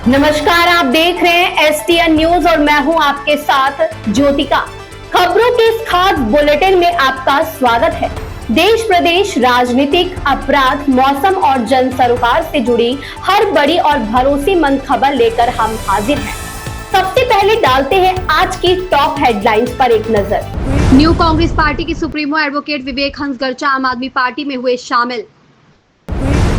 नमस्कार, आप देख रहे हैं STN न्यूज और मैं हूं आपके साथ ज्योतिका। खबरों के इस खास बुलेटिन में आपका स्वागत है। देश प्रदेश, राजनीतिक, अपराध, मौसम और जन सरोकार से जुड़ी हर बड़ी और भरोसेमंद खबर लेकर हम हाजिर हैं। सबसे पहले डालते हैं आज की टॉप हेडलाइंस पर एक नजर। न्यू कांग्रेस पार्टी के सुप्रीमो एडवोकेट विवेक हंस गर्चा आम आदमी पार्टी में हुए शामिल।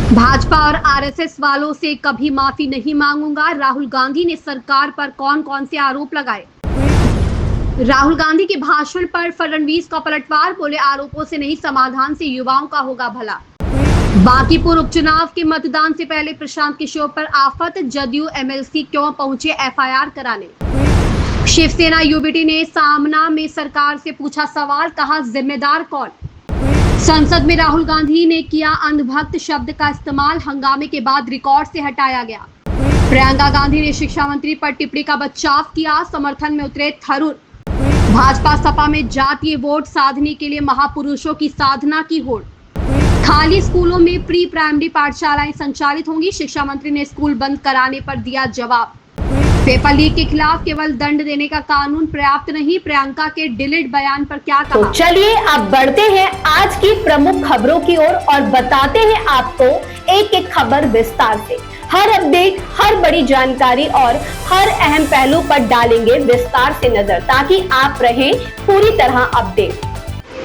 भाजपा और आरएसएस वालों से कभी माफी नहीं मांगूंगा, राहुल गांधी ने सरकार पर कौन कौन से आरोप लगाए। राहुल गांधी के भाषण पर फडणवीस का पलटवार, बोले आरोपों से नहीं समाधान से युवाओं का होगा भला। बांकीपुर उपचुनाव के मतदान से पहले प्रशांत किशोर पर आफत, जदयू एमएलसी क्यों पहुंचे एफआईआर कराने। शिवसेना यूबीटी ने सामना में सरकार से पूछा सवाल, कहा जिम्मेदार कौन। संसद में राहुल गांधी ने किया अंधभक्त शब्द का इस्तेमाल, हंगामे के बाद रिकॉर्ड से हटाया गया। प्रियंका गांधी ने शिक्षा मंत्री पर टिप्पणी का बचाव किया, समर्थन में उतरे थरूर। भाजपा सपा में जातीय वोट साधने के लिए महापुरुषों की साधना की होड़। खाली स्कूलों में प्री प्राइमरी पाठशालाएं संचालित होंगी, शिक्षा मंत्री ने स्कूल बंद कराने पर दिया जवाब। पेपर लीक के खिलाफ केवल दंड देने का कानून पर्याप्त नहीं, प्रियंका के डिलीट बयान पर क्या कहा। तो चलिए अब बढ़ते हैं आज की प्रमुख खबरों की ओर और बताते हैं आपको एक एक खबर विस्तार से। हर अपडेट, हर बड़ी जानकारी और हर अहम पहलू पर डालेंगे विस्तार से नजर, ताकि आप रहें पूरी तरह अपडेट।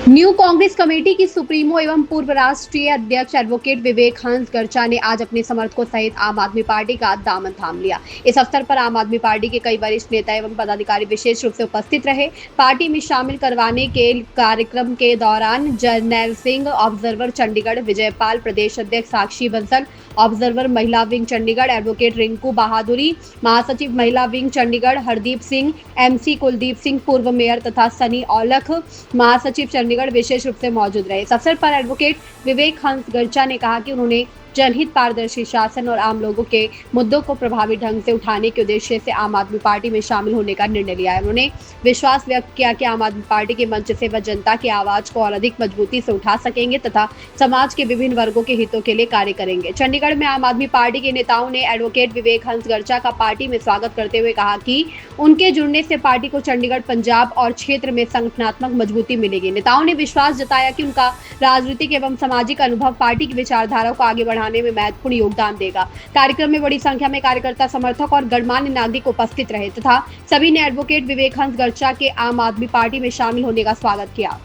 न्यू कांग्रेस कमेटी की सुप्रीमो एवं पूर्व राष्ट्रीय अध्यक्ष एडवोकेट विवेक हंस गर्चा ने आज अपने समर्थकों सहित आम आदमी पार्टी का दामन थाम लिया। इस अवसर पर आम आदमी पार्टी के कई वरिष्ठ नेता एवं पदाधिकारी विशेष रूप से उपस्थित रहे। पार्टी में शामिल करवाने के कार्यक्रम के दौरान जर्नैल सिंह ऑब्जर्वर चंडीगढ़, विजयपाल प्रदेश अध्यक्ष साक्षी बंसल ऑब्जर्वर महिला विंग चंडीगढ़, एडवोकेट रिंकू बहादुरी महासचिव महिला विंग चंडीगढ़, हरदीप सिंह MC कुलदीप सिंह पूर्व मेयर तथा सनी औलख महासचिव चंडीगढ़ विशेष रूप से मौजूद रहे। इस अवसर पर एडवोकेट विवेक हंस गर्चा ने कहा कि उन्होंने जनहित, पारदर्शी शासन और आम लोगों के मुद्दों को प्रभावी ढंग से उठाने के उद्देश्य से आम आदमी पार्टी में शामिल होने का निर्णय लिया है। उन्होंने विश्वास व्यक्त किया कि आम आदमी पार्टी के मंच से वह जनता की आवाज को और अधिक मजबूती से उठा सकेंगे तथा समाज के विभिन्न वर्गों के हितों के लिए कार्य करेंगे। चंडीगढ़ में आम आदमी पार्टी के नेताओं ने एडवोकेट विवेक हंस गर्चा का पार्टी में स्वागत करते हुए कहा कि उनके जुड़ने से पार्टी को चंडीगढ़, पंजाब और क्षेत्र में संगठनात्मक मजबूती मिलेगी। नेताओं ने विश्वास जताया कि उनका राजनीतिक एवं सामाजिक अनुभव पार्टी की विचारधारा को आगे बढ़ाने में महत्वपूर्ण योगदान देगा। कार्यक्रम में बड़ी संख्या में कार्यकर्ता, समर्थक और गणमान्य नागरिक उपस्थित रहे तथा सभी ने एडवोकेट विवेक हंस गर्चा के आम आदमी पार्टी में शामिल होने का स्वागत किया।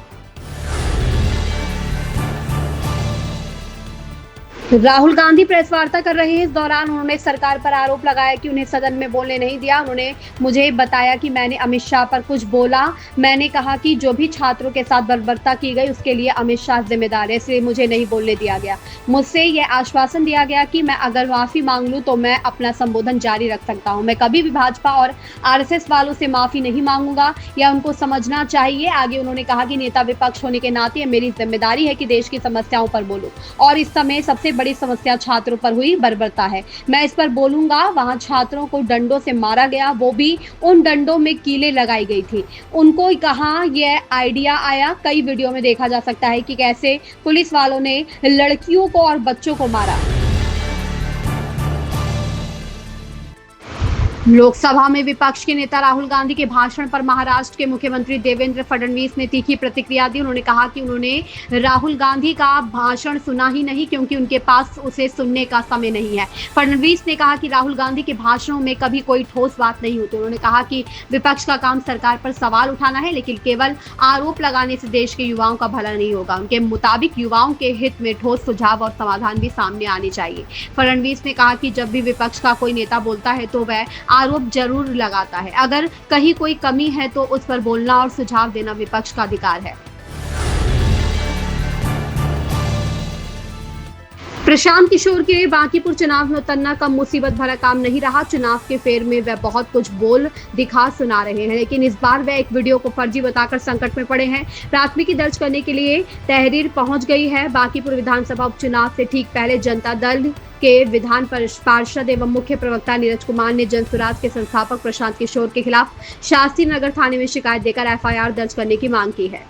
राहुल गांधी प्रेस वार्ता कर रहे हैं। इस दौरान उन्होंने सरकार पर आरोप लगाया कि उन्हें सदन में बोलने नहीं दिया। उन्होंने मुझे बताया कि मैंने अमित शाह पर कुछ बोला। मैंने कहा कि जो भी छात्रों के साथ बर्बरता की गई उसके लिए अमित शाह जिम्मेदार है, इसलिए मुझे नहीं बोलने दिया गया। मुझसे यह आश्वासन दिया गया कि मैं अगर माफी मांग लूं तो मैं अपना संबोधन जारी रख सकता हूं। मैं कभी भी भाजपा और आरएसएस वालों से माफी नहीं मांगूंगा, यह उनको समझना चाहिए। आगे उन्होंने कहा कि नेता विपक्ष होने के नाते मेरी जिम्मेदारी है कि देश की समस्याओं पर बोलूं और इस समय सबसे बड़ी समस्या छात्रों पर हुई बर्बरता है। मैं इस पर बोलूंगा। वहां छात्रों को डंडों से मारा गया, वो भी उन डंडों में कीलें लगाई गई थी। उनको कहां यह आइडिया आया। कई वीडियो में देखा जा सकता है कि कैसे पुलिस वालों ने लड़कियों को और बच्चों को मारा। लोकसभा में विपक्ष के नेता राहुल गांधी के भाषण पर महाराष्ट्र के मुख्यमंत्री देवेंद्र फडणवीस ने तीखी प्रतिक्रिया दी। उन्होंने कहा कि उन्होंने राहुल गांधी का भाषण सुना ही नहीं क्योंकि उनके पास उसे सुनने का समय नहीं है। फडणवीस ने कहा कि राहुल गांधी के भाषणों में कभी कोई ठोस बात नहीं होती। उन्होंने कहा कि विपक्ष का काम सरकार पर सवाल उठाना है, लेकिन केवल आरोप लगाने से देश के युवाओं का भला नहीं होगा। उनके मुताबिक युवाओं के हित में ठोस सुझाव और समाधान भी सामने आने चाहिए। फडणवीस ने कहा कि जब भी विपक्ष का कोई नेता बोलता है तो वह आरोप जरूर लगाता है। अगर कहीं कोई कमी है तो उस पर बोलना और सुझाव देना विपक्ष का अधिकार है। प्रशांत किशोर के बांकीपुर चुनाव में उतरना कम मुसीबत भरा काम नहीं रहा। चुनाव के फेर में वह बहुत कुछ बोल दिखा सुना रहे हैं, लेकिन इस बार वह एक वीडियो को फर्जी बताकर संकट में पड़े हैं। प्राथमिकी दर्ज करने के लिए तहरीर पहुंच गई है। बांकीपुर विधानसभा उपचुनाव से ठीक पहले जनता दल के विधान पार्षद एवं मुख्य प्रवक्ता नीरज कुमार ने जन स्वराज के संस्थापक प्रशांत किशोर के खिलाफ शास्त्री नगर थाने में शिकायत देकर FIR दर्ज करने की मांग की है।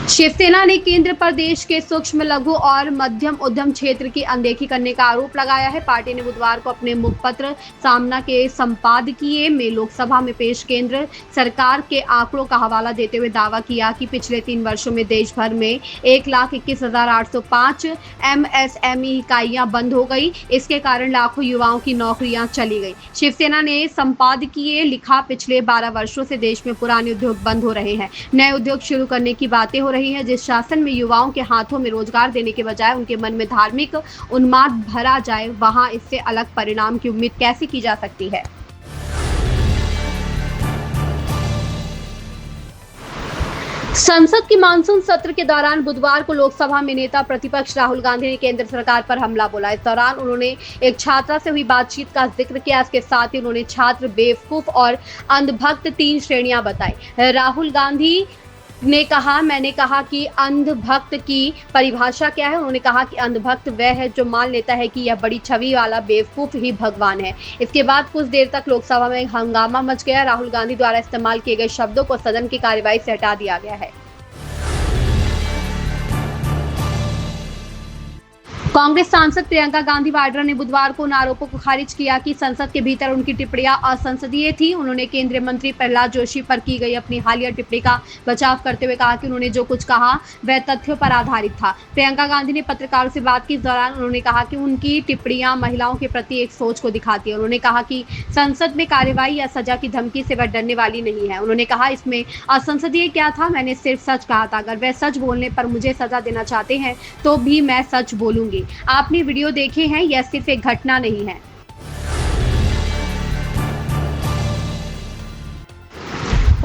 शिवसेना ने केंद्र पर देश के सूक्ष्म लघु और मध्यम उद्यम क्षेत्र की अनदेखी करने का आरोप लगाया है। पार्टी ने बुधवार को अपने मुखपत्र सामना के संपादकीय में लोकसभा में पेश केंद्र सरकार के आंकड़ों का हवाला देते हुए दावा किया कि पिछले 3 वर्षों में देश भर में 1,21,805 MSME इकाइयां बंद हो गई। इसके कारण लाखों युवाओं की नौकरियां चली गई। शिवसेना ने संपादकीय लिखा, पिछले 12 वर्षों से देश में पुराने उद्योग बंद हो रहे हैं, नए उद्योग शुरू करने की बातें हो रही है। जिस शासन में युवाओं के हाथों में रोजगार देने के बजाय उनके मन में धार्मिक उन्माद भरा जाए, वहां इससे अलग परिणाम की उम्मीद कैसे की जा सकती है। संसद की मानसून सत्र के दौरान बुधवार को लोकसभा में नेता प्रतिपक्ष राहुल गांधी ने केंद्र सरकार पर हमला बोला। इस दौरान उन्होंने एक छात्रा से हुई बातचीत का जिक्र किया। इसके साथ ही उन्होंने छात्र, बेवकूफ और अंधभक्त 3 श्रेणियां बताई। राहुल गांधी ने कहा, मैंने कहा कि अंधभक्त की परिभाषा क्या है। उन्होंने कहा कि अंधभक्त वह है जो मान लेता है कि यह बड़ी छवि वाला बेवकूफ ही भगवान है। इसके बाद कुछ देर तक लोकसभा में हंगामा मच गया। राहुल गांधी द्वारा इस्तेमाल किए गए शब्दों को सदन की कार्यवाही से हटा दिया गया है। कांग्रेस सांसद प्रियंका गांधी वाड्रा ने बुधवार को उन आरोपों को खारिज किया कि संसद के भीतर उनकी टिप्पणियां असंसदीय थी। उन्होंने केंद्रीय मंत्री प्रहलाद जोशी पर की गई अपनी हालिया टिप्पणी का बचाव करते हुए कहा कि उन्होंने जो कुछ कहा वह तथ्यों पर आधारित था। प्रियंका गांधी ने पत्रकारों से बात की। इस दौरान उन्होंने कहा कि उनकी टिप्पणियां महिलाओं के प्रति एक सोच को दिखाती है। उन्होंने कहा कि संसद में कार्रवाई या सजा की धमकी से वह डरने वाली नहीं है। उन्होंने कहा, इसमें असंसदीय क्या था, मैंने सिर्फ सच कहा था। अगर वह सच बोलने पर मुझे सजा देना चाहते हैं तो भी मैं सच बोलूंगी। आपने वीडियो देखे हैं, यह सिर्फ एक घटना नहीं है।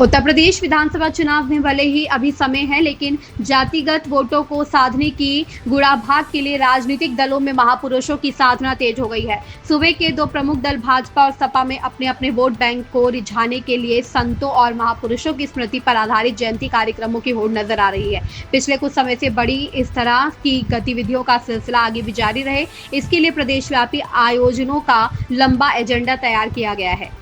उत्तर प्रदेश विधानसभा चुनाव में भले ही अभी समय है, लेकिन जातिगत वोटों को साधने की गुणाभाग के लिए राजनीतिक दलों में महापुरुषों की साधना तेज हो गई है। सूबे के 2 प्रमुख दल भाजपा और सपा में अपने अपने वोट बैंक को रिझाने के लिए संतों और महापुरुषों की स्मृति पर आधारित जयंती कार्यक्रमों की होड़ नजर आ रही है। पिछले कुछ समय से बड़ी इस तरह की गतिविधियों का सिलसिला आगे भी जारी रहे, इसके लिए प्रदेशव्यापी आयोजनों का लंबा एजेंडा तैयार किया गया है।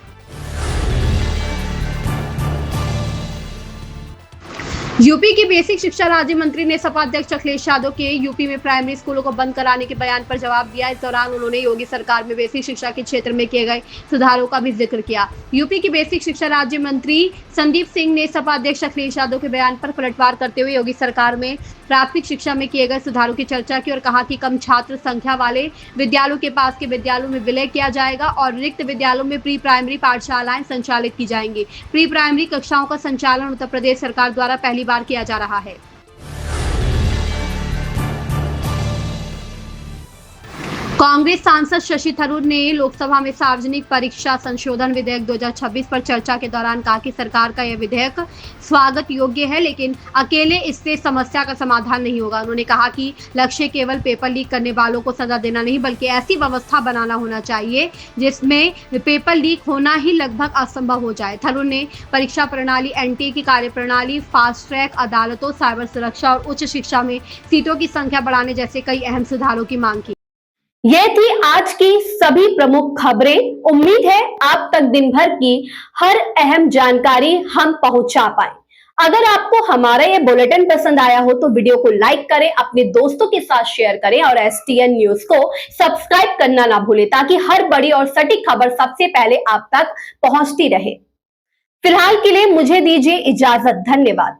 यूपी के बेसिक शिक्षा राज्य मंत्री ने सपा अध्यक्ष अखिलेश यादव के यूपी में प्राइमरी स्कूलों को बंद कराने के बयान पर जवाब दिया। इस दौरान उन्होंने योगी सरकार में बेसिक शिक्षा के क्षेत्र में किए गए सुधारों का भी जिक्र किया। यूपी के बेसिक शिक्षा राज्य मंत्री संदीप सिंह ने सपा अध्यक्ष अखिलेश यादव के बयान पर पलटवार करते हुए योगी सरकार में प्राथमिक शिक्षा में किए गए सुधारों की चर्चा की और कहा कि कम छात्र संख्या वाले विद्यालयों के पास के विद्यालयों में विलय किया जाएगा और रिक्त विद्यालयों में प्री प्राइमरी पाठशालाएं संचालित की जाएंगी। प्री प्राइमरी कक्षाओं का संचालन उत्तर प्रदेश सरकार द्वारा पहली बार किया जा रहा है। कांग्रेस सांसद शशि थरूर ने लोकसभा में सार्वजनिक परीक्षा संशोधन विधेयक 2026 पर चर्चा के दौरान कहा कि सरकार का यह विधेयक स्वागत योग्य है, लेकिन अकेले इससे समस्या का समाधान नहीं होगा। उन्होंने कहा कि लक्ष्य केवल पेपर लीक करने वालों को सजा देना नहीं, बल्कि ऐसी व्यवस्था बनाना होना चाहिए जिसमें पेपर लीक होना ही लगभग असंभव हो जाए। थरूर ने परीक्षा प्रणाली, एनटीए की कार्यप्रणाली, फास्ट ट्रैक अदालतों, साइबर सुरक्षा और उच्च शिक्षा में सीटों की संख्या बढ़ाने जैसे कई अहम सुधारों की मांग की। ये थी आज की सभी प्रमुख खबरें। उम्मीद है आप तक दिन भर की हर अहम जानकारी हम पहुंचा पाए। अगर आपको हमारा ये बुलेटिन पसंद आया हो तो वीडियो को लाइक करें, अपने दोस्तों के साथ शेयर करें और STN न्यूज को सब्सक्राइब करना ना भूलें ताकि हर बड़ी और सटीक खबर सबसे पहले आप तक पहुंचती रहे। फिलहाल के लिए मुझे दीजिए इजाजत। धन्यवाद।